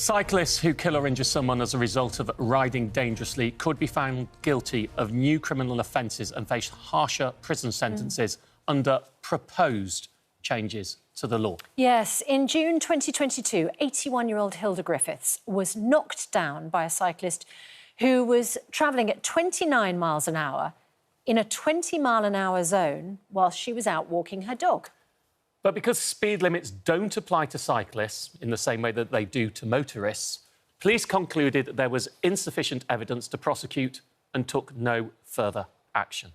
Cyclists who kill or injure someone as a result of riding dangerously could be found guilty of new criminal offences and face harsher prison sentences under proposed changes to the law. Yes, in June 2022, 81-year-old Hilda Griffiths was knocked down by a cyclist who was travelling at 29 miles an hour in a 20-mile-an-hour zone while she was out walking her dog. But because speed limits don't apply to cyclists in the same way that they do to motorists, police concluded that there was insufficient evidence to prosecute and took no further action.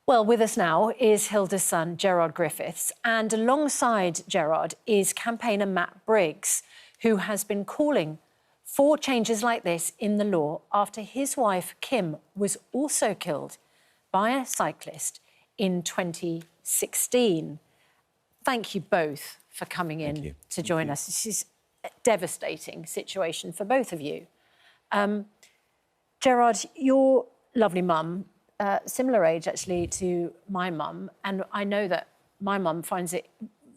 Well, with us now is Hilda's son, Gerard Griffiths, and alongside Gerard is campaigner Matt Briggs, who has been calling for changes like this in the law after his wife, Kim, was also killed by a cyclist in 2016. Thank you both for coming in to join us. This is a devastating situation for both of you. Gerard, your lovely mum, similar age actually to my mum, and I know that my mum finds it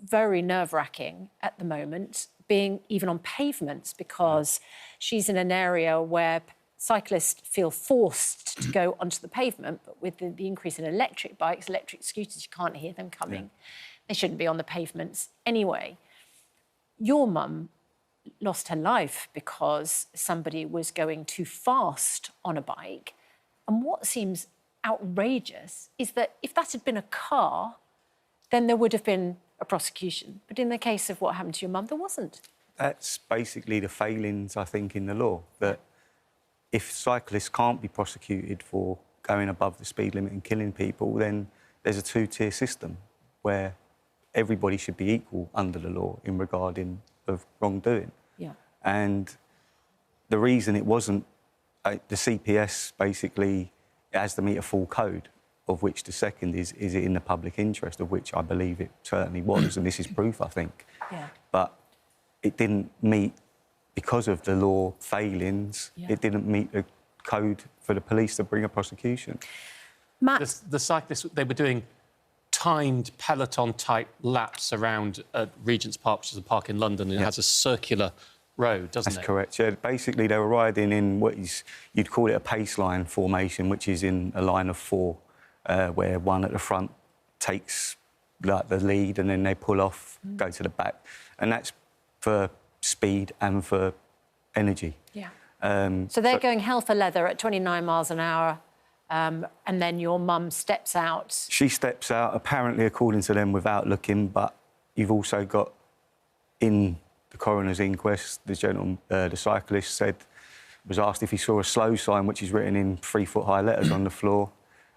very nerve-wracking at the moment, being even on pavements, because she's in an area where cyclists feel forced to go onto the pavement, but with the increase in electric bikes, electric scooters, you can't hear them coming. Yeah. They shouldn't be on the pavements anyway. Your mum lost her life because somebody was going too fast on a bike. And what seems outrageous is that if that had been a car, then there would have been a prosecution. But in the case of what happened to your mum, there wasn't. That's basically the failings, I think, in the law, that if cyclists can't be prosecuted for going above the speed limit and killing people, then there's a two-tier system where everybody should be equal under the law in regarding of wrongdoing. Yeah. And the reason it wasn't, the CPS basically has to meet a full code, of which the second is it in the public interest, of which I believe it certainly was, and this is proof, I think. Yeah. But it didn't meet, because of the law failings, it didn't meet the code for the police to bring a prosecution. Matt? The cyclists, they were doing timed peloton-type laps around Regent's Park, which is a park in London, and it has a circular road, doesn't it? That's correct, yeah. Basically, they were riding in what is, you'd call it a pace line formation, which is in a line of four, where one at the front takes like the lead and then they pull off, go to the back. And that's for speed and for energy. Yeah. So they're going hell for leather at 29 miles an hour, and then your mum steps out. She steps out, apparently, according to them, without looking, but you've also got, in the coroner's inquest, the gentleman, the cyclist said, was asked if he saw a slow sign, which is written in 3-foot-high letters on the floor,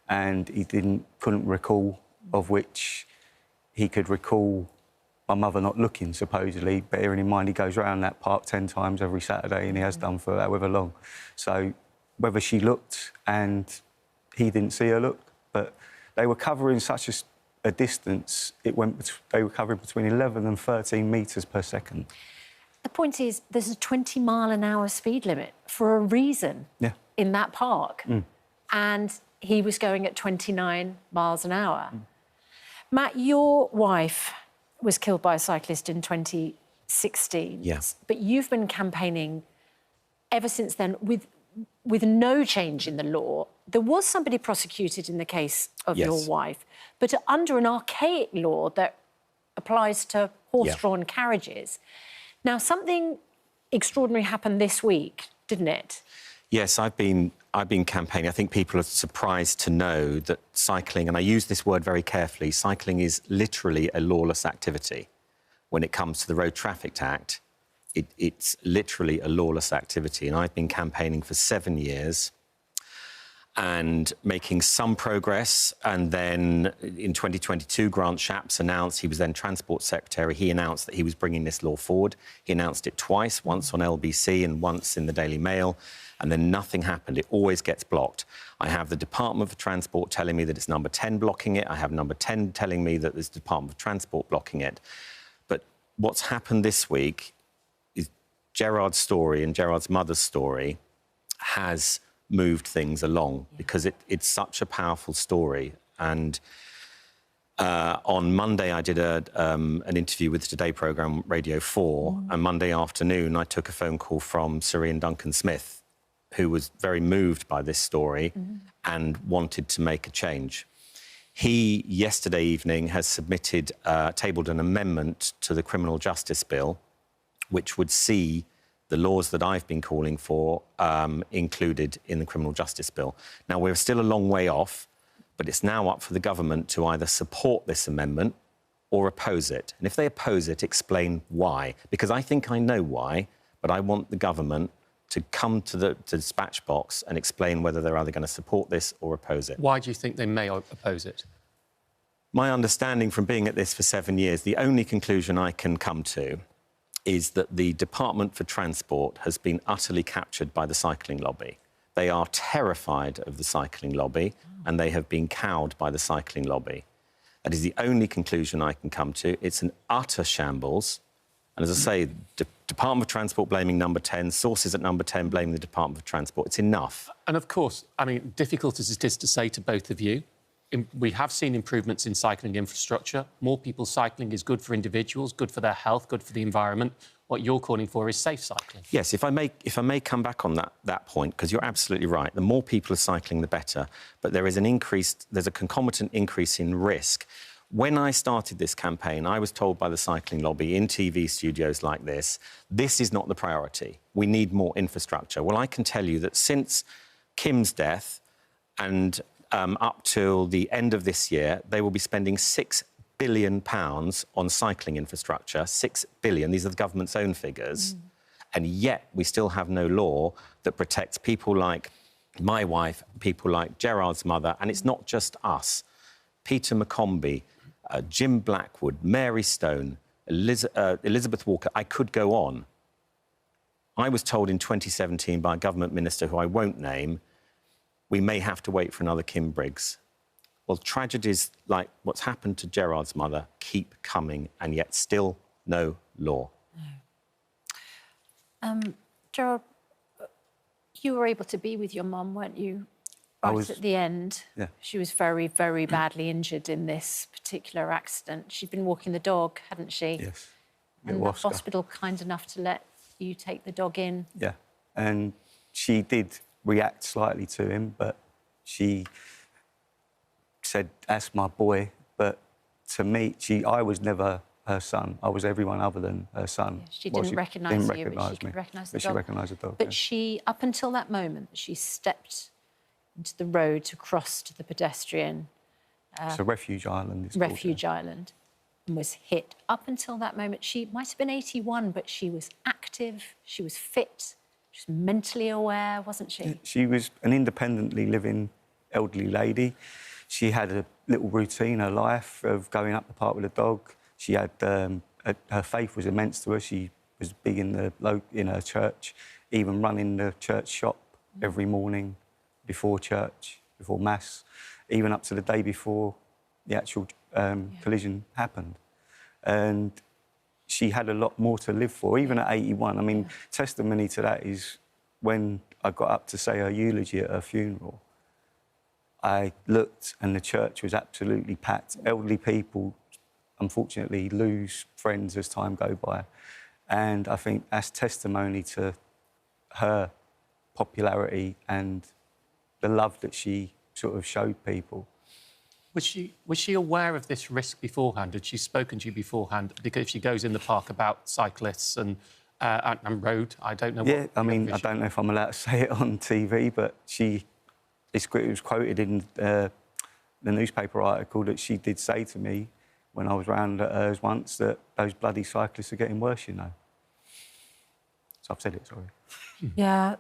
and he couldn't recall, of which he could recall my mother not looking, supposedly, bearing in mind he goes around that park 10 times every Saturday, and he has done for however long. So whether she looked and he didn't see her look, but they were covering such a distance, they were covering between 11 and 13 metres per second. The point is, there's a 20-mile-an-hour speed limit for a reason in that park. And he was going at 29 miles an hour. Matt, your wife was killed by a cyclist in 2016. Yes. But you've been campaigning ever since then with no change in the law. There was somebody prosecuted in the case of your wife, but under an archaic law that applies to horse-drawn carriages. Now, something extraordinary happened this week, didn't it? Yes, I've been campaigning. I think people are surprised to know that cycling, and I use this word very carefully, cycling is literally a lawless activity. When it comes to the Road Traffic Act, it's literally a lawless activity. And I've been campaigning for 7 years and making some progress. And then in 2022, Grant Shapps announced, he was then Transport Secretary, he announced that he was bringing this law forward. He announced it twice, once on LBC and once in the Daily Mail, and then nothing happened. It always gets blocked. I have the Department for Transport telling me that it's number 10 blocking it. I have number 10 telling me that there's the Department of Transport blocking it. But what's happened this week is Gerard's story and Gerard's mother's story has moved things along because it's such a powerful story. And On Monday, I did an interview with the Today programme, Radio 4, and Monday afternoon, I took a phone call from Sir Ian Duncan-Smith, who was very moved by this story and wanted to make a change. He, yesterday evening, has tabled an amendment to the Criminal Justice Bill, which would see the laws that I've been calling for included in the Criminal Justice Bill. Now, we're still a long way off, but it's now up for the government to either support this amendment or oppose it. And if they oppose it, explain why. Because I think I know why, but I want the government to come to the dispatch box and explain whether they're either going to support this or oppose it. Why do you think they may oppose it? My understanding from being at this for 7 years, the only conclusion I can come to is that the Department for Transport has been utterly captured by the cycling lobby. They are terrified of the cycling lobby and they have been cowed by the cycling lobby. That is the only conclusion I can come to. It's an utter shambles. And as I say, Department of Transport blaming Number 10, sources at Number 10 blaming the Department of Transport. It's enough. And of course, I mean, difficult as it is to say to both of you, we have seen improvements in cycling infrastructure. More people cycling is good for individuals, good for their health, good for the environment. What you're calling for is safe cycling. Yes, if I may come back on that point, because you're absolutely right. The more people are cycling, the better. But there's a concomitant increase in risk. When I started this campaign, I was told by the cycling lobby in TV studios like this is not the priority. We need more infrastructure. Well, I can tell you that since Kim's death and up till the end of this year, they will be spending £6 billion on cycling infrastructure. 6 billion. These are the government's own figures. And yet we still have no law that protects people like my wife, people like Gerard's mother, and it's not just us. Peter McCombie, Jim Blackwood, Mary Stone, Elizabeth Walker, I could go on. I was told in 2017 by a government minister who I won't name, we may have to wait for another Kim Briggs. Well, tragedies like what's happened to Gerard's mother keep coming, and yet still no law. No. Gerard, you were able to be with your mum, weren't you? Right at the end. Yeah. She was very, very badly injured in this particular accident. She'd been walking the dog, hadn't she? Yes. And the hospital kind enough to let you take the dog in. Yeah. And she did react slightly to him, but she said, that's my boy. But to me, I was never her son. I was everyone other than her son. Yeah, she didn't recognise you, but she could recognise the dog. She recognised the dog, But she, up until that moment, she stepped into the road to cross to the pedestrian. It's a refuge island. Refuge island. And was hit. Up until that moment, she might have been 81, but she was active, she was fit, she was mentally aware, wasn't she? She was an independently living elderly lady. She had a little routine, her life, of going up the park with a dog. She had... her faith was immense to her. She was big in her church, even running the church shop every morning before church, before Mass, even up to the day before the actual collision happened. And she had a lot more to live for, even at 81. I mean, testimony to that is when I got up to say her eulogy at her funeral, I looked and the church was absolutely packed. Elderly people, unfortunately, lose friends as time goes by. And I think that's testimony to her popularity and the love that she sort of showed people. Was she aware of this risk beforehand? Had she spoken to you beforehand? Because if she goes in the park about cyclists and road, I don't know. Yeah, I mean, I don't know if I'm allowed to say it on TV, but it was quoted in the newspaper article that she did say to me when I was round at hers once that those bloody cyclists are getting worse, you know. So I've said it, sorry. Yeah.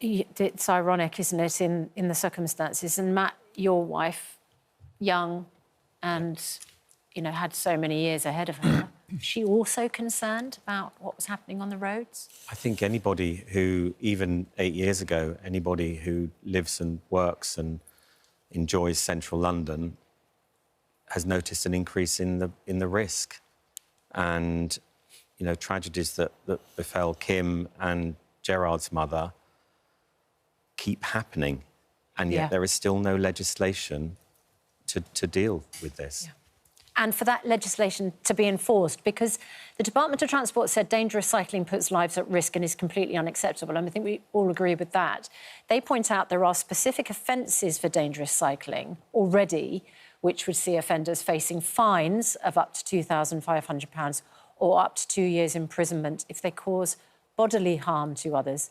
It's ironic, isn't it, in the circumstances. And Matt, your wife, young and, you know, had so many years ahead of her, was she also concerned about what was happening on the roads? I think anybody who, even 8 years ago, anybody who lives and works and enjoys central London has noticed an increase in the risk. And, you know, tragedies that befell Kim and Gerard's mother keep happening, and yet there is still no legislation to deal with this. Yeah. And for that legislation to be enforced, because the Department of Transport said dangerous cycling puts lives at risk and is completely unacceptable, and I think we all agree with that. They point out there are specific offences for dangerous cycling already, which would see offenders facing fines of up to £2,500 or up to 2 years imprisonment if they cause bodily harm to others.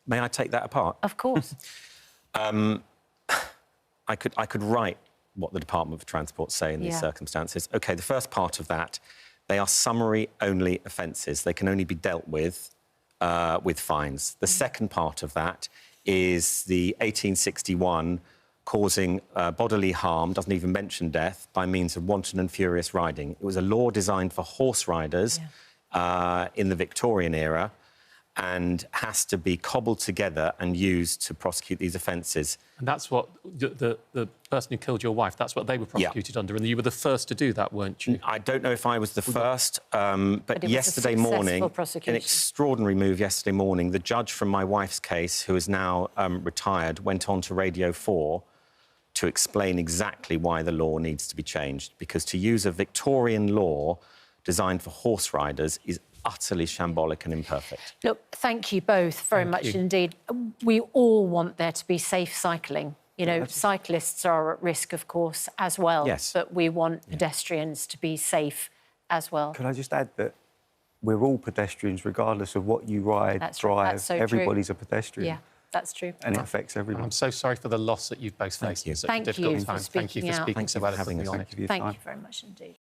May I take that apart? Of course. I could write what the Department of Transport say in these circumstances. OK, the first part of that, they are summary-only offences. They can only be dealt with fines. The second part of that is the 1861 causing bodily harm, doesn't even mention death, by means of wanton and furious riding. It was a law designed for horse riders in the Victorian era and has to be cobbled together and used to prosecute these offences. And that's what the person who killed your wife, that's what they were prosecuted under, and you were the first to do that, weren't you? I don't know if I was the first, but yesterday morning, an extraordinary move yesterday morning, the judge from my wife's case, who is now retired, went on to Radio 4 to explain exactly why the law needs to be changed, because to use a Victorian law designed for horse riders is utterly shambolic and imperfect. Look, thank you both very much indeed. We all want there to be safe cycling. You know, cyclists are at risk, of course, as well. Yes. But we want pedestrians to be safe as well. Can I just add that we're all pedestrians, regardless of what you ride, drive. That's so everybody's a pedestrian. Yeah, that's true. And it affects everyone. I'm so sorry for the loss that you've both faced. you. Thank you for speaking out. Thank you for speaking so well. Thank you for having us. Thank you for your Thank time. you very much indeed.